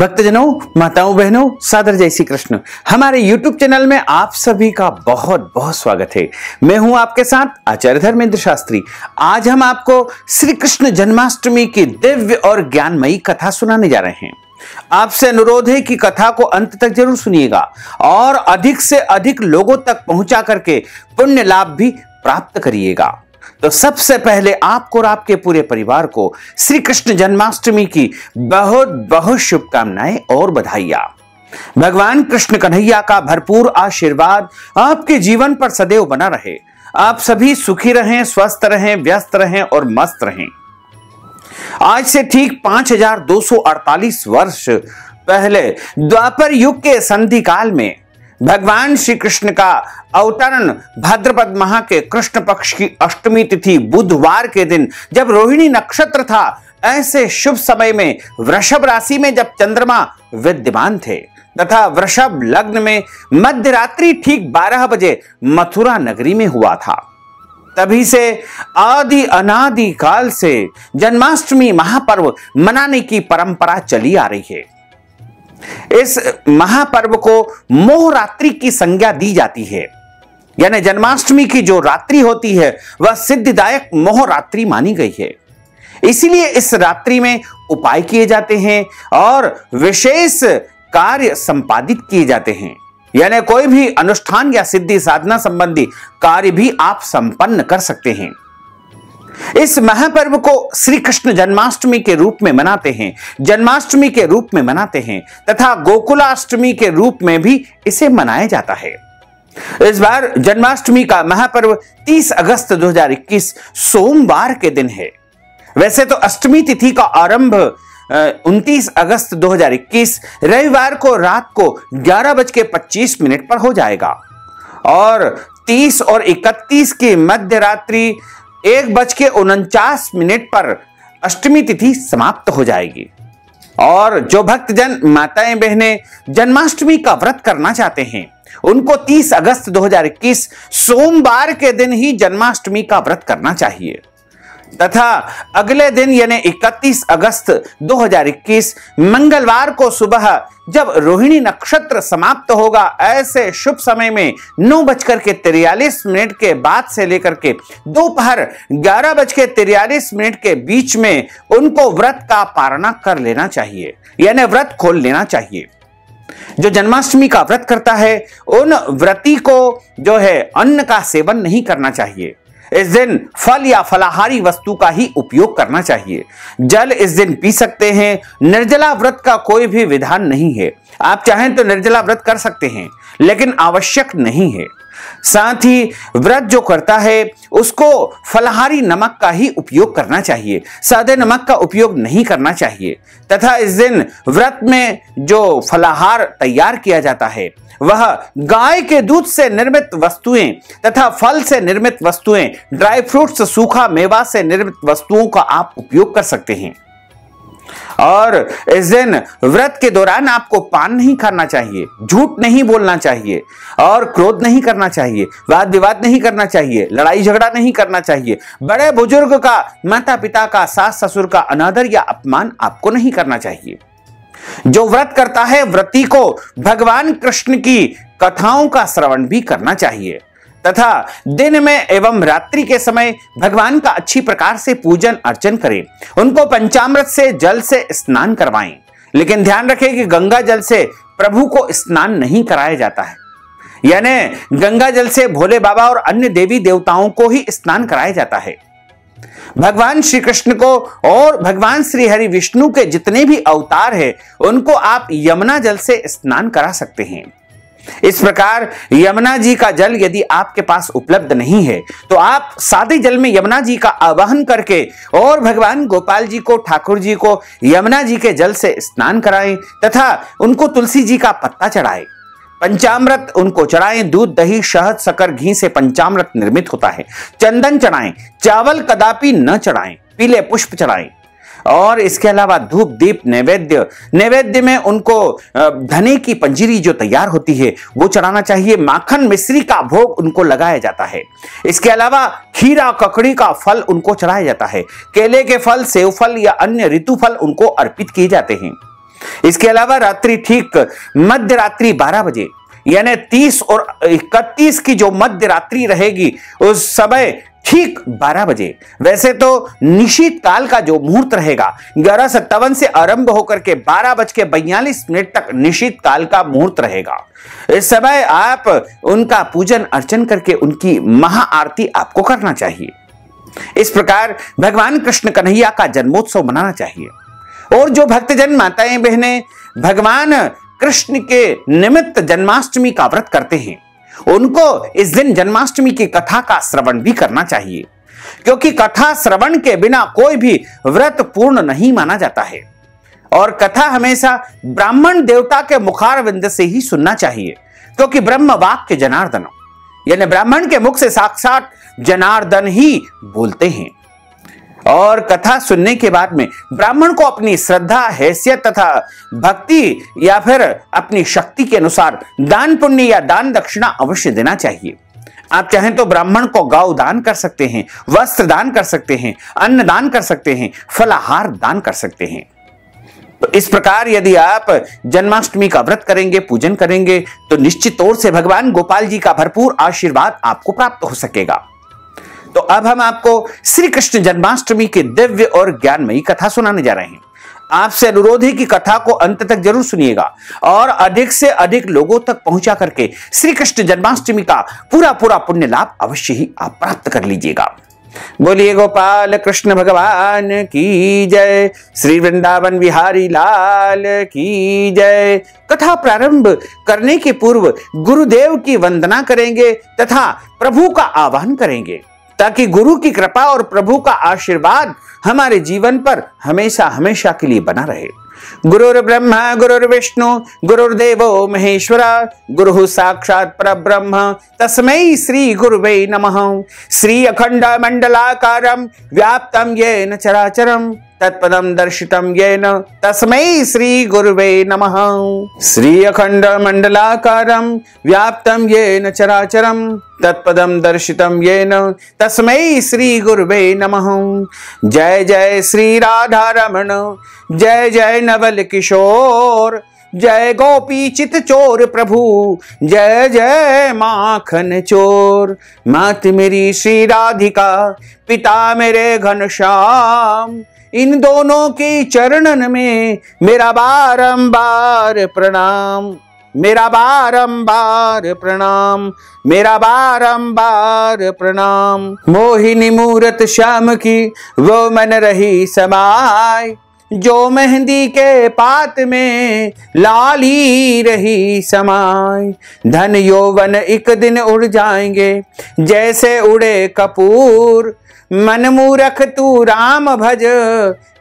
भक्तजनों, माताओं, बहनों, सादर जय श्री कृष्ण। हमारे YouTube चैनल में आप सभी का बहुत बहुत स्वागत है। मैं हूं आपके साथ आचार्य धर्मेंद्र शास्त्री। आज हम आपको श्री कृष्ण जन्माष्टमी की दिव्य और ज्ञानमयी कथा सुनाने जा रहे हैं। आपसे अनुरोध है कि कथा को अंत तक जरूर सुनिएगा और अधिक से अधिक लोगों तक पहुंचा करके पुण्य लाभ भी प्राप्त करिएगा। तो सबसे पहले आपको और आपके पूरे परिवार को श्री कृष्ण जन्माष्टमी की बहुत बहुत शुभकामनाएं और बधाइयां। भगवान कृष्ण कन्हैया का भरपूर आशीर्वाद आपके जीवन पर सदैव बना रहे। आप सभी सुखी रहें, स्वस्थ रहें, व्यस्त रहें और मस्त रहें। आज से ठीक 5248 वर्ष पहले द्वापर युग के संधि काल में भगवान श्री कृष्ण का अवतरण भाद्रपद माह के कृष्ण पक्ष की अष्टमी तिथि बुधवार के दिन जब रोहिणी नक्षत्र था, ऐसे शुभ समय में वृषभ राशि में जब चंद्रमा विद्यमान थे तथा वृषभ लग्न में मध्यरात्रि ठीक 12 बजे मथुरा नगरी में हुआ था। तभी से आदि अनादि काल से जन्माष्टमी महापर्व मनाने की परंपरा चली आ रही है। इस महापर्व को मोहरात्रि की संज्ञा दी जाती है, यानी जन्माष्टमी की जो रात्रि होती है वह सिद्धिदायक मोहरात्रि मानी गई है। इसीलिए इस रात्रि में उपाय किए जाते हैं और विशेष कार्य संपादित किए जाते हैं, यानी कोई भी अनुष्ठान या सिद्धि साधना संबंधी कार्य भी आप संपन्न कर सकते हैं। इस महापर्व को श्री कृष्ण जन्माष्टमी के रूप में मनाते हैं, जन्माष्टमी के रूप में मनाते हैं तथा गोकुलाष्टमी के रूप में भी इसे मनाया जाता है। इस बार जन्माष्टमी का महापर्व 30 अगस्त 2021 सोमवार के दिन है। वैसे तो अष्टमी तिथि का आरंभ 29 अगस्त 2021 रविवार को रात को 11:25 पर हो जाएगा और 30 और 31 की मध्य रात्रि 1:49 पर अष्टमी तिथि समाप्त हो जाएगी। और जो भक्तजन माताएं बहनें जन्माष्टमी का व्रत करना चाहते हैं उनको 30 अगस्त 2021 सोमवार के दिन ही जन्माष्टमी का व्रत करना चाहिए तथा अगले दिन यानी 31 अगस्त 2021 मंगलवार को सुबह जब रोहिणी नक्षत्र समाप्त होगा, ऐसे शुभ समय में 9:43 के बाद से लेकर के दोपहर 11:43 के बीच में उनको व्रत का पारणा कर लेना चाहिए, यानी व्रत खोल लेना चाहिए। जो जन्माष्टमी का व्रत करता है उन व्रती को जो है अन्न का सेवन नहीं करना चाहिए। इस दिन फल या फलाहारी वस्तु का ही उपयोग करना चाहिए। जल इस दिन पी सकते हैं। निर्जला व्रत का कोई भी विधान नहीं है। आप चाहें तो निर्जला व्रत कर सकते हैं, लेकिन आवश्यक नहीं है। साथ ही व्रत जो करता है उसको फलाहारी नमक का ही उपयोग करना चाहिए, सादे नमक का उपयोग नहीं करना चाहिए। तथा इस दिन व्रत में जो फलाहार तैयार किया जाता है वह गाय के दूध से निर्मित वस्तुएं तथा फल से निर्मित वस्तुएं, ड्राई फ्रूट्स, सूखा मेवा से निर्मित वस्तुओं का आप उपयोग कर सकते हैं। और इस दिन व्रत के दौरान आपको पान नहीं करना चाहिए, झूठ नहीं बोलना चाहिए और क्रोध नहीं करना चाहिए, वाद विवाद नहीं करना चाहिए, लड़ाई झगड़ा नहीं करना चाहिए। बड़े बुजुर्ग का, माता पिता का, सास ससुर का अनादर या अपमान आपको नहीं करना चाहिए। जो व्रत करता है व्रती को भगवान कृष्ण की कथाओं का श्रवण भी करना चाहिए तथा दिन में एवं रात्रि के समय भगवान का अच्छी प्रकार से पूजन अर्चन करें। उनको पंचामृत से जल से स्नान करवाएं, लेकिन ध्यान रखें कि गंगा जल से प्रभु को स्नान नहीं कराया जाता है, यानी गंगा जल से भोले बाबा और अन्य देवी देवताओं को ही स्नान कराया जाता है। भगवान श्री कृष्ण को और भगवान श्री हरि विष्णु के जितने भी अवतार हैं उनको आप यमुना जल से स्नान करा सकते हैं। इस प्रकार यमुना जी का जल यदि आपके पास उपलब्ध नहीं है तो आप सादे जल में यमुना जी का आवाहन करके और भगवान गोपाल जी को, ठाकुर जी को यमुना जी के जल से स्नान कराएं तथा उनको तुलसी जी का पत्ता चढ़ाएं। पंचामृत उनको चढ़ाएं। दूध, दही, शहद, शक्कर, घी से पंचामृत निर्मित होता है। चंदन चढ़ाएं। चावल कदापि न चढ़ाएं। पीले पुष्प चढ़ाएं और इसके अलावा धूप, दीप, नैवेद्य में उनको धने की पंजीरी जो तैयार होती है वो चढ़ाना चाहिए। माखन मिश्री का भोग उनको लगाया जाता है। इसके अलावा खीरा, ककड़ी का फल उनको चढ़ाया जाता है। केले के फल, सेव फल या अन्य ऋतु फल उनको अर्पित किए जाते हैं। इसके अलावा रात्रि ठीक मध्य रात्रि 12 बजे यानी 30 और 31 की जो मध्य रात्रि रहेगी उस समय ठीक 12 बजे। वैसे तो निशीत काल का जो मुहूर्त रहेगा 11:57 से आरंभ होकर के 12:42 तक निशीत काल का मुहूर्त रहेगा। इस समय आप उनका पूजन अर्चन करके उनकी महाआरती आपको करना चाहिए। इस प्रकार भगवान कृष्ण कन्हैया का जन्मोत्सव मनाना चाहिए। और जो भक्तजन माताएं बहनें भगवान कृष्ण के निमित्त जन्माष्टमी का व्रत करते हैं उनको इस दिन जन्माष्टमी की कथा का श्रवण भी करना चाहिए, क्योंकि कथा श्रवण के बिना कोई भी व्रत पूर्ण नहीं माना जाता है। और कथा हमेशा ब्राह्मण देवता के मुखारविंद से ही सुनना चाहिए, क्योंकि ब्रह्म वाक्य जनार्दन यानी ब्राह्मण के मुख से साक्षात जनार्दन ही बोलते हैं। और कथा सुनने के बाद में ब्राह्मण को अपनी श्रद्धा, हैसियत तथा भक्ति या फिर अपनी शक्ति के अनुसार दान पुण्य या दान दक्षिणा अवश्य देना चाहिए। आप चाहें तो ब्राह्मण को गौ दान कर सकते हैं, वस्त्र दान कर सकते हैं, अन्न दान कर सकते हैं, फलाहार दान कर सकते हैं। तो इस प्रकार यदि आप जन्माष्टमी का व्रत करेंगे, पूजन करेंगे तो निश्चित तौर से भगवान गोपाल जी का भरपूर आशीर्वाद आपको प्राप्त हो सकेगा। तो अब हम आपको श्री कृष्ण जन्माष्टमी की दिव्य और ज्ञानमयी कथा सुनाने जा रहे हैं। आपसे अनुरोध है कि कथा को अंत तक जरूर सुनिएगा और अधिक से अधिक लोगों तक पहुंचा करके श्री कृष्ण जन्माष्टमी का पूरा पुण्य लाभ अवश्य ही आप प्राप्त कर लीजिएगा। बोलिए गोपाल कृष्ण भगवान की जय, श्री वृंदावन बिहारी लाल की जय। कथा प्रारंभ करने के पूर्व गुरुदेव की वंदना करेंगे तथा प्रभु का आह्वान करेंगे, ताकि गुरु की कृपा और प्रभु का आशीर्वाद हमारे जीवन पर हमेशा हमेशा के लिए बना रहे। गुरुर् ब्रह्मा गुरुर्विष्णु गुरुर्देवो महेश्वरा गुरुः साक्षात् परब्रह्म तस्मै श्री गुरुवे नमः। श्री अखंड मंडलाकारं व्याप्तं येन चराचरं तत्पदं दर्शितं येन तस्मै श्री गुरुवे नमः। श्री अखंड मंडलाकारं व्याप्तं येन चराचरं तत्पदं दर्शितं येन तस्मै श्री गुरुवे नमः। जय जय श्री राधा रमण, जय जय नवल किशोर, जय गोपी चित चोर प्रभु, जय जय माखन चोर। मात मेरी श्री राधिका, पिता मेरे घनश्याम, इन दोनों के चरणन में मेरा बारंबार प्रणाम, मेरा बारंबार प्रणाम, मेरा बारंबार प्रणाम। मोहिनी मूरत श्याम की वो मन रही समाय, जो मेहंदी के पात में लाली रही समाय। धन यौवन एक दिन उड़ जाएंगे जैसे उड़े कपूर, मन मूरख तू राम भज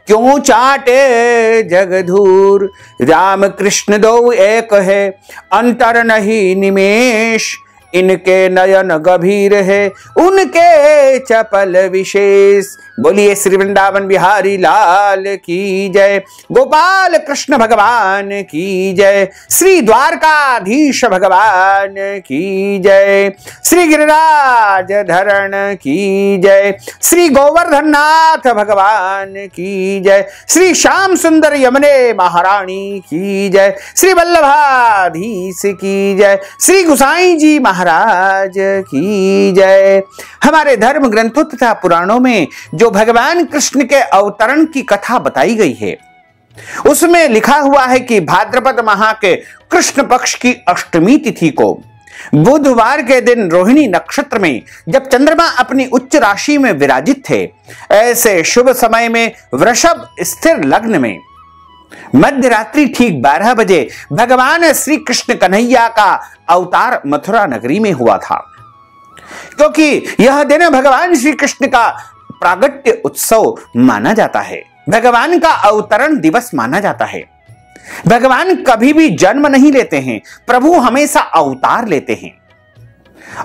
क्यों चाटे जगधूर। राम कृष्ण दो एक है अंतर नहीं निमेष, इनके नयन गंभीर है उनके चपल विशेष। बोलिए श्री वृंदावन बिहारी लाल की जय, गोपाल कृष्ण भगवान की जय, श्री द्वारकाधीश भगवान की जय, श्री गिरिराज धरण की जय, श्री गोवर्धन नाथ भगवान की जय, श्री श्याम सुंदर यमुने महारानी की जय, श्री वल्लभाधीश की जय, श्री गुसाई जी महाराज की जय। हमारे धर्म ग्रंथों तथा पुराणों में जो भगवान कृष्ण के अवतरण की कथा बताई गई है उसमें लिखा हुआ है कि भाद्रपद माह के कृष्ण पक्ष की अष्टमी तिथि को बुधवार के दिन रोहिणी नक्षत्र में जब चंद्रमा अपनी उच्च राशि में विराजित थे, ऐसे शुभ समय में वृषभ स्थिर लग्न में मध्य रात्रि ठीक 12 बजे भगवान श्री कृष्ण कन्हैया का अवतार मथुरा नगरी में हुआ था, क्योंकि यह दिन भगवान श्री कृष्ण का प्रागट्य उत्सव माना जाता है, भगवान का अवतरण दिवस माना जाता है। भगवान कभी भी जन्म नहीं लेते हैं, प्रभु हमेशा अवतार लेते हैं।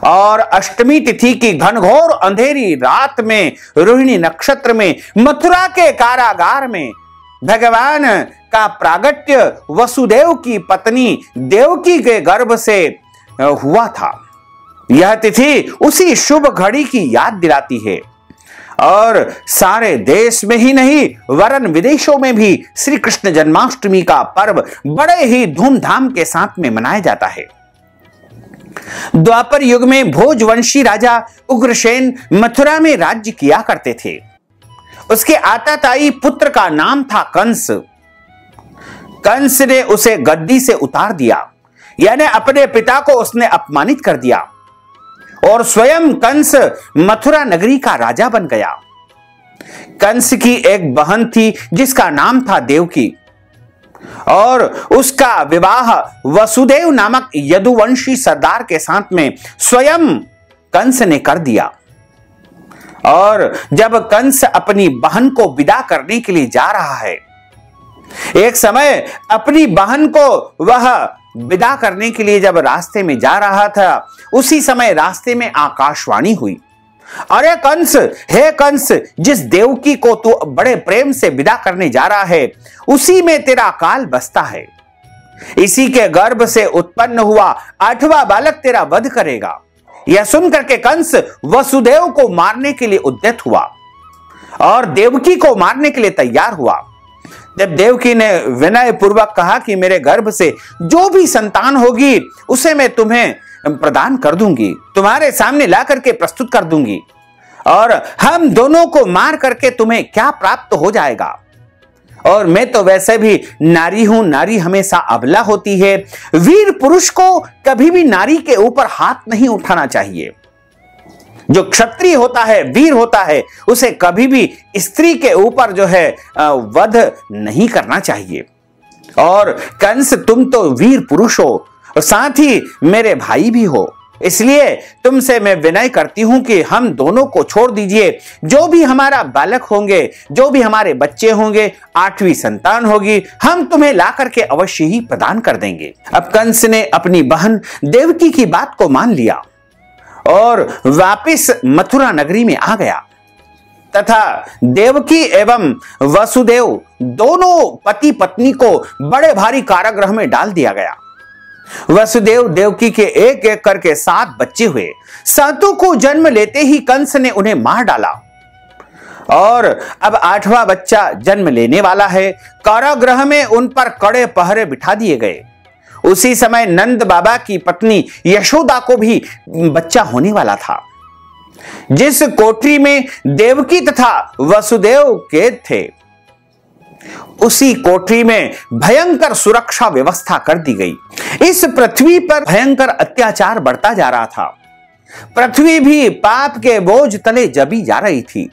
और अष्टमी तिथि की घनघोर अंधेरी रात में रोहिणी नक्षत्र में मथुरा के कारागार में भगवान का प्रागट्य वसुदेव की पत्नी देवकी के गर्भ से हुआ था। यह तिथि उसी शुभ घड़ी की याद दिलाती है और सारे देश में ही नहीं वरन विदेशों में भी श्री कृष्ण जन्माष्टमी का पर्व बड़े ही धूमधाम के साथ में मनाया जाता है। द्वापर युग में भोजवंशी राजा उग्रसेन मथुरा में राज्य किया करते थे। उसके आताताई पुत्र का नाम था कंस। कंस ने उसे गद्दी से उतार दिया, यानी अपने पिता को उसने अपमानित कर दिया और स्वयं कंस मथुरा नगरी का राजा बन गया। कंस की एक बहन थी जिसका नाम था देवकी और उसका विवाह वसुदेव नामक यदुवंशी सरदार के साथ में स्वयं कंस ने कर दिया। और जब कंस अपनी बहन को विदा करने के लिए जा रहा है, एक समय अपनी बहन को वह विदा करने के लिए जब रास्ते में जा रहा था, उसी समय रास्ते में आकाशवाणी हुई, अरे कंस, हे कंस, जिस देवकी को तू बड़े प्रेम से विदा करने जा रहा है उसी में तेरा काल बसता है। इसी के गर्भ से उत्पन्न हुआ 8वां बालक तेरा वध करेगा। यह सुनकर के कंस वसुदेव को मारने के लिए उद्यत हुआ और देवकी को मारने के लिए तैयार हुआ। जब देवकी ने विनय पूर्वक कहा कि मेरे गर्भ से जो भी संतान होगी उसे मैं तुम्हें प्रदान कर दूंगी, तुम्हारे सामने ला करके प्रस्तुत कर दूंगी और हम दोनों को मार करके तुम्हें क्या प्राप्त हो जाएगा। और मैं तो वैसे भी नारी हूं, नारी हमेशा अबला होती है। वीर पुरुष को कभी भी नारी के ऊपर हाथ नहीं उठाना चाहिए। जो क्षत्रिय होता है, वीर होता है, उसे कभी भी स्त्री के ऊपर जो है वध नहीं करना चाहिए। और कंस, तुम तो वीर पुरुष हो और साथ ही मेरे भाई भी हो, इसलिए तुमसे मैं विनय करती हूं कि हम दोनों को छोड़ दीजिए। जो भी हमारा बालक होंगे, जो भी हमारे बच्चे होंगे, 8वीं संतान होगी, हम तुम्हें ला करके अवश्य ही प्रदान कर देंगे। अब कंस ने अपनी बहन देवकी की बात को मान लिया और वापिस मथुरा नगरी में आ गया तथा देवकी एवं वसुदेव दोनों पति पत्नी को बड़े भारी कारागृह में डाल दिया गया। वसुदेव देवकी के एक एक करके 7 बच्चे हुए। 7 को जन्म लेते ही कंस ने उन्हें मार डाला और अब 8वां बच्चा जन्म लेने वाला है। कारागृह में उन पर कड़े पहरे बिठा दिए गए। उसी समय नंद बाबा की पत्नी यशोदा को भी बच्चा होने वाला था। जिस कोठरी में देवकी तथा वसुदेव कैद थे, उसी कोठरी में भयंकर सुरक्षा व्यवस्था कर दी गई। इस पृथ्वी पर भयंकर अत्याचार बढ़ता जा रहा था। पृथ्वी भी पाप के बोझ तले दबी जा रही थी।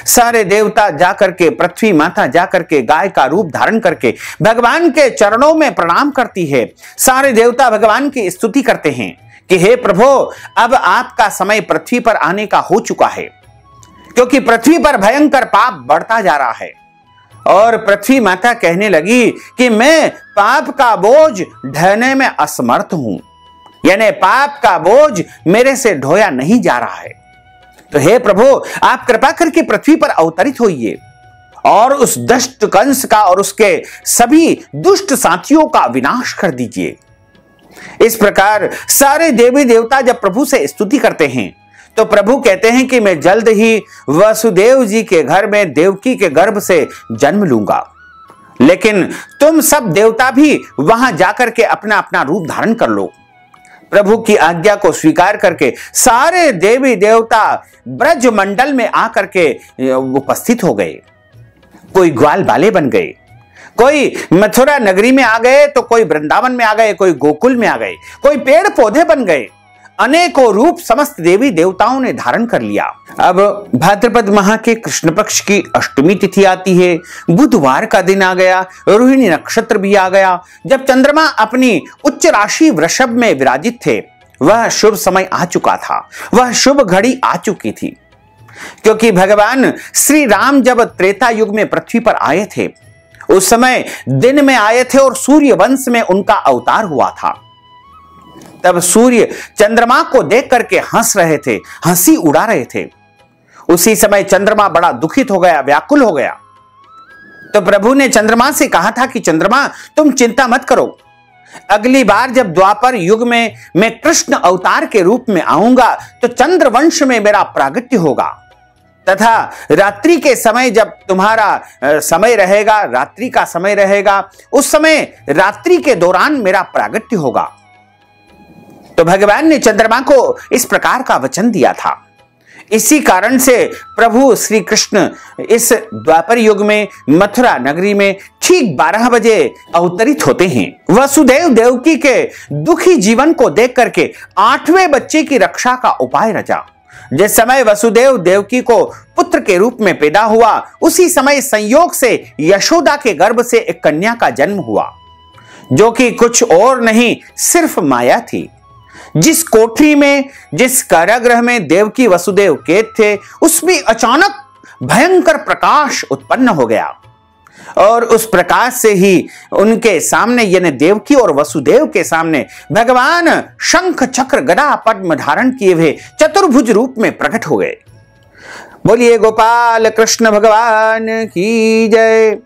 सारे देवता जाकर के, पृथ्वी माता जाकर के गाय का रूप धारण करके भगवान के चरणों में प्रणाम करती है। सारे देवता भगवान की स्तुति करते हैं कि हे प्रभु, अब आपका समय पृथ्वी पर आने का हो चुका है, क्योंकि पृथ्वी पर भयंकर पाप बढ़ता जा रहा है। और पृथ्वी माता कहने लगी कि मैं पाप का बोझ ढोने में असमर्थ हूं, यानी पाप का बोझ मेरे से ढोया नहीं जा रहा है। तो हे प्रभु, आप कृपा करके पृथ्वी पर अवतरित होइए और उस दुष्ट कंस का और उसके सभी दुष्ट साथियों का विनाश कर दीजिए। इस प्रकार सारे देवी देवता जब प्रभु से स्तुति करते हैं तो प्रभु कहते हैं कि मैं जल्द ही वसुदेव जी के घर में देवकी के गर्भ से जन्म लूंगा, लेकिन तुम सब देवता भी वहां जाकर के अपना अपना रूप धारण कर लो। प्रभु की आज्ञा को स्वीकार करके सारे देवी देवता ब्रज मंडल में आकर के उपस्थित हो गए। कोई ग्वाल बाले बन गए, कोई मथुरा नगरी में आ गए, तो कोई वृंदावन में आ गए, कोई गोकुल में आ गए, कोई पेड़ पौधे बन गए। अनेकों रूप समस्त देवी देवताओं ने धारण कर लिया। अब भाद्रपद माह के कृष्ण पक्ष की अष्टमी तिथि आती है। बुधवार का दिन आ गया, रोहिणी नक्षत्र भी आ गया। जब चंद्रमा अपनी उच्च राशि वृषभ में विराजित थे, वह शुभ समय आ चुका था, वह शुभ घड़ी आ चुकी थी। क्योंकि भगवान श्री राम जब त्रेता युग में पृथ्वी पर आए थे, उस समय दिन में आए थे और सूर्य वंश में उनका अवतार हुआ था। तब सूर्य चंद्रमा को देख करके हंस रहे थे, हंसी उड़ा रहे थे। उसी समय चंद्रमा बड़ा दुखित हो गया, व्याकुल हो गया। तो प्रभु ने चंद्रमा से कहा था कि चंद्रमा, तुम चिंता मत करो, अगली बार जब द्वापर युग में मैं कृष्ण अवतार के रूप में आऊंगा तो चंद्रवंश में मेरा प्रागट्य होगा। तथा रात्रि के समय जब तुम्हारा समय रहेगा, रात्रि का समय रहेगा, उस समय रात्रि के दौरान मेरा प्रागट्य होगा। तो भगवान ने चंद्रमा को इस प्रकार का वचन दिया था। इसी कारण से प्रभु श्री कृष्ण इस द्वापर युग में मथुरा नगरी में ठीक 12 बजे अवतरित होते हैं। वसुदेव देवकी के दुखी जीवन को देख करके 8वें बच्चे की रक्षा का उपाय रचा। जिस समय वसुदेव देवकी को पुत्र के रूप में पैदा हुआ, उसी समय संयोग से यशोदा के गर्भ से एक कन्या का जन्म हुआ, जो कि कुछ और नहीं सिर्फ माया थी। जिस कोठरी में, जिस कारागृह में देवकी वसुदेव कैद थे, उसमें अचानक भयंकर प्रकाश उत्पन्न हो गया और उस प्रकाश से ही उनके सामने यानी देवकी और वसुदेव के सामने भगवान शंख चक्र गदा पद्म धारण किए हुए चतुर्भुज रूप में प्रकट हो गए। बोलिए गोपाल कृष्ण भगवान की जय।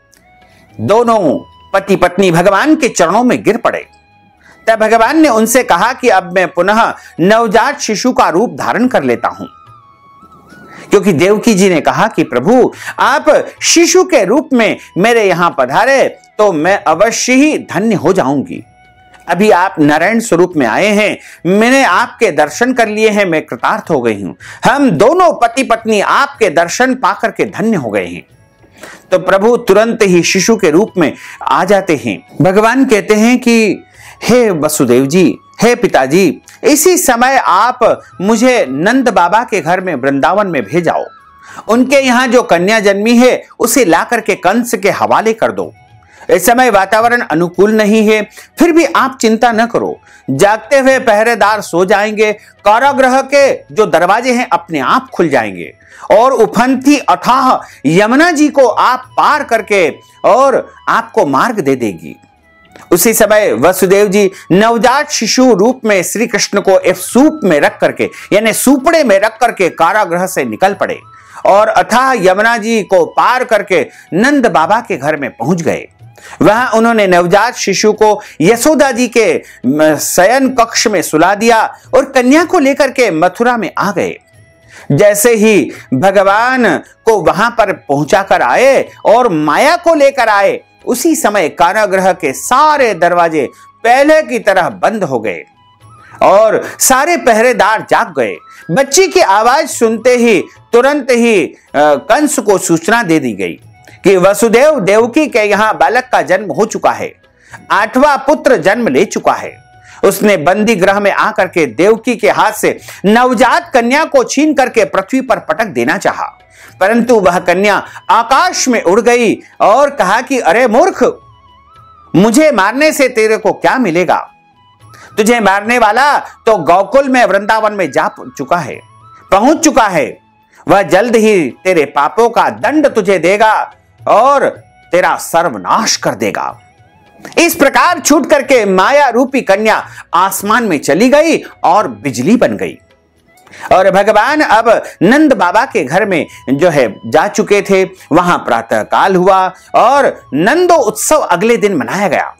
दोनों पति पत्नी भगवान के चरणों में गिर पड़े। तब भगवान ने उनसे कहा कि अब मैं पुनः नवजात शिशु का रूप धारण कर लेता हूं, क्योंकि देवकी जी ने कहा कि प्रभु आप शिशु के रूप में मेरे यहां पधारे तो मैं अवश्य ही धन्य हो जाऊंगी। अभी आप नारायण स्वरूप में आए हैं, मैंने आपके दर्शन कर लिए हैं, मैं कृतार्थ हो गई हूं। हम दोनों पति पत्नी आपके दर्शन पाकर के धन्य हो गए हैं। तो प्रभु तुरंत ही शिशु के रूप में आ जाते हैं। भगवान कहते हैं कि हे वसुदेव जी, हे पिताजी, इसी समय आप मुझे नंद बाबा के घर में वृंदावन में भेजाओ। उनके यहां जो कन्या जन्मी है उसे ला करके कंस के हवाले कर दो। इस समय वातावरण अनुकूल नहीं है, फिर भी आप चिंता न करो। जागते हुए पहरेदार सो जाएंगे, कारागृह के जो दरवाजे हैं अपने आप खुल जाएंगे और उफनती अथाह यमुना जी को आप पार करके और आपको मार्ग दे देगी। उसी समय वसुदेव जी नवजात शिशु रूप में श्री कृष्ण को एक सूप में रख करके यानी सूपड़े में रख करके कारागृह से निकल पड़े और अथाह यमुना जी को पार करके नंद बाबा के घर में पहुंच गए। वहां उन्होंने नवजात शिशु को यशोदा जी के शयन कक्ष में सुला दिया और कन्या को लेकर के मथुरा में आ गए। जैसे ही भगवान को वहां पर पहुंचा कर आए और माया को लेकर आए, उसी समय कारागृह के सारे दरवाजे पहले की तरह बंद हो गए और सारे पहरेदार जाग गए। बच्ची की आवाज सुनते ही तुरंत ही कंस को सूचना दे दी गई कि वसुदेव देवकी के यहां बालक का जन्म हो चुका है, 8वां पुत्र जन्म ले चुका है। उसने बंदी गृह में आकर के देवकी के हाथ से नवजात कन्या को छीन करके पृथ्वी पर पटक देना चाहा, परंतु वह कन्या आकाश में उड़ गई और कहा कि अरे मूर्ख, मुझे मारने से तेरे को क्या मिलेगा? तुझे मारने वाला तो गोकुल में वृंदावन में जा चुका है, पहुंच चुका है। वह जल्द ही तेरे पापों का दंड तुझे देगा और तेरा सर्वनाश कर देगा। इस प्रकार छूट करके माया रूपी कन्या आसमान में चली गई और बिजली बन गई। और भगवान अब नंद बाबा के घर में जो है जा चुके थे। वहां प्रातः काल हुआ और नंदो उत्सव अगले दिन मनाया गया।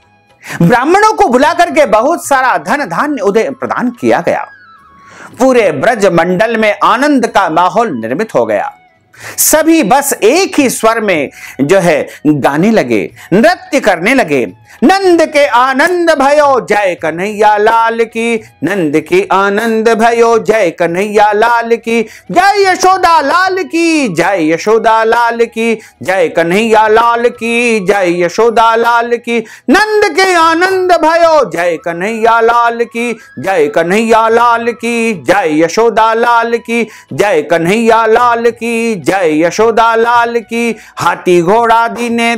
ब्राह्मणों को बुला करके बहुत सारा धन धान्य उन्हें प्रदान किया गया। पूरे ब्रज मंडल में आनंद का माहौल निर्मित हो गया। सभी बस एक ही स्वर में जो है गाने लगे, नृत्य करने लगे। नंद के आनंद भयो जय कन्हैया लाल की, नंद के आनंद भयो जय कन्हैया लाल की, जय यशोदा लाल की, जय यशोदा लाल की, जय कन्हैया लाल की, जय यशोदा लाल की। नंद के आनंद भयो जय कन्हैया लाल की, जय कन्हैया लाल की, जय यशोदा लाल की, जय कन्हैया लाल की, जय यशोदा लाल की। हाथी घोड़ा दीने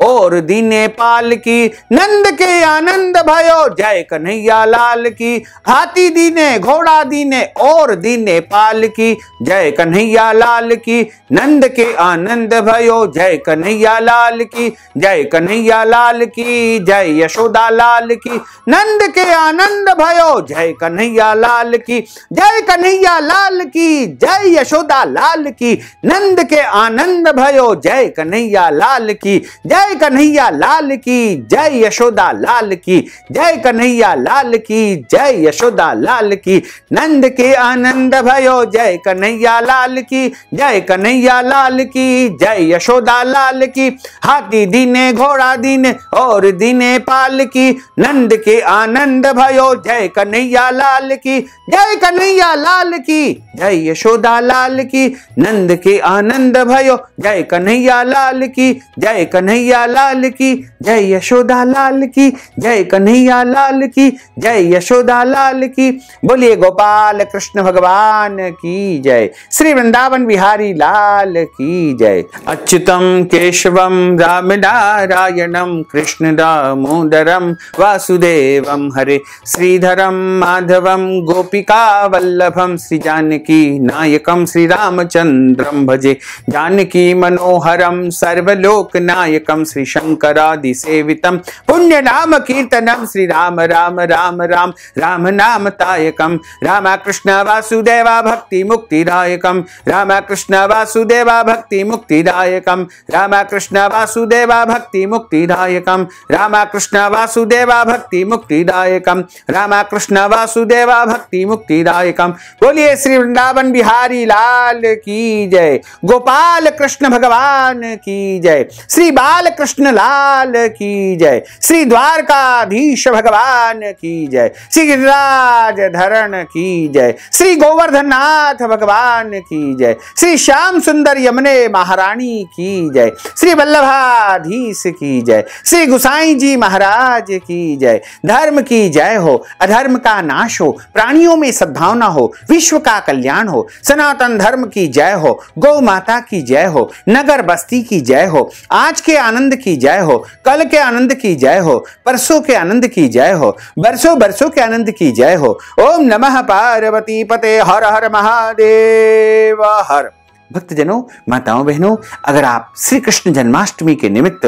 और दीने पाल की, नंद के आनंद भयो जय कन्हैया लाल की। हाथी दीने घोड़ा दीने और दीने पाल की, जय कन्हैया लाल की। नंद के आनंद भयो जय कन्हैया लाल की, जय कन्हैया लाल की, जय यशोदा लाल की। नंद के आनंद भयो जय कन्हैया लाल की, जय कन्हैया लाल की, जय यशोदा लाल की। नंद के आनंद भयो जय कन्हैया लाल की, जय जय कन्हैया लाल की जय, यशोदा लाल की जय, कन्हैया लाल की जय, यशोदा लाल की। नंद के आनंद भयो जय कन्हैया लाल की जय, कन्हैया लाल की जय, यशोदा लाल की। हाथी दीने घोड़ा दीने और दीने पाल की, नंद के आनंद भयो जय कन्हैया लाल की जय, कन्हैया लाल की जय, यशोदा लाल की। नंद के आनंद भयो जय कन्हैया लाल की जय, कन्हैया लाल की जय, यशोदा लाल की जय, कन्हैया लाल की जय, यशोदा लाल की। बोलिए गोपाल कृष्ण भगवान की जय, श्री वृंदावन बिहारी लाल की जय। अच्युतम केशवम राम नारायणम कृष्ण दामोदरम वासुदेवम हरे, श्रीधरम माधवम गोपिका वल्लभम, श्री जानकी नायकम श्री रामचंद्रम भजे। जानकी मनोहरम सर्वलोक नायकम, श्री शंकरादि सेवितम पुण्य नाम कीर्तनम, श्री राम राम राम राम राम नाम तायकम। राम कृष्ण वासुदेवा भक्ति मुक्तिदायकम, राम कृष्ण वासुदेवा भक्ति मुक्तिदायकम, राम कृष्ण वासुदेवा भक्ति मुक्तिदायकम, राम कृष्ण वासुदेवा भक्ति मुक्तिदायकम, राम कृष्ण वासुदेवा भक्ति मुक्तिदायकम। बोलिए श्री वृंदावन बिहारी लाल की जय, गोपाल कृष्ण भगवान की जय, श्री बाल कृष्ण लाल की जय, श्री द्वारकाधीश भगवान की जय, श्री गिरिराज धरण की जय, श्री गोवर्धननाथ भगवान की जय, श्री श्याम सुंदर यमुने महारानी की जय, श्री वल्लभाधीश की जय, श्री गुसाई जी महाराज की जय। धर्म की जय हो, अधर्म का नाश हो, प्राणियों में सद्भावना हो, विश्व का कल्याण हो, सनातन धर्म की जय हो, गौ माता की जय हो, नगर बस्ती की जय हो, आज के आनंद की जय हो, कल के आनंद की जय हो, परसों के आनंद की जय हो, बरसों बरसों के आनंद की जय हो। ओम नमः पार्वती पते, हर हर महादेव हर। भक्तजनों, माताओं बहनों, अगर आप श्री कृष्ण जन्माष्टमी के निमित्त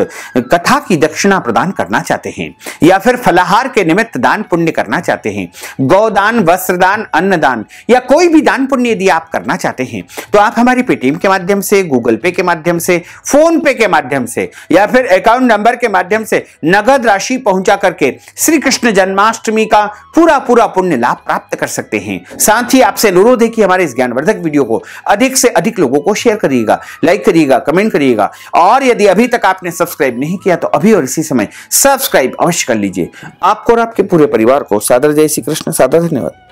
कथा की दक्षिणा प्रदान करना चाहते हैं या फिर फलाहार के निमित्त दान पुण्य करना चाहते हैं, गौदान, वस्त्रदान, अन्नदान या कोई भी दान पुण्य यदि आप करना चाहते हैं, तो आप हमारी पेटीएम के माध्यम से, गूगल पे के माध्यम से, फोन पे के माध्यम से या फिर अकाउंट नंबर के माध्यम से नगद राशि पहुंचा करके श्री कृष्ण जन्माष्टमी का पूरा पूरा पुण्य लाभ प्राप्त कर सकते हैं। साथ ही आपसे अनुरोध है कि हमारे इस ज्ञानवर्धक वीडियो को अधिक से अधिक लोगों को शेयर करिएगा, लाइक करिएगा, कमेंट करिएगा, और यदि अभी तक आपने सब्सक्राइब नहीं किया तो अभी और इसी समय सब्सक्राइब अवश्य कर लीजिए। आपको और आपके पूरे परिवार को सादर जय श्री कृष्ण, सादर धन्यवाद।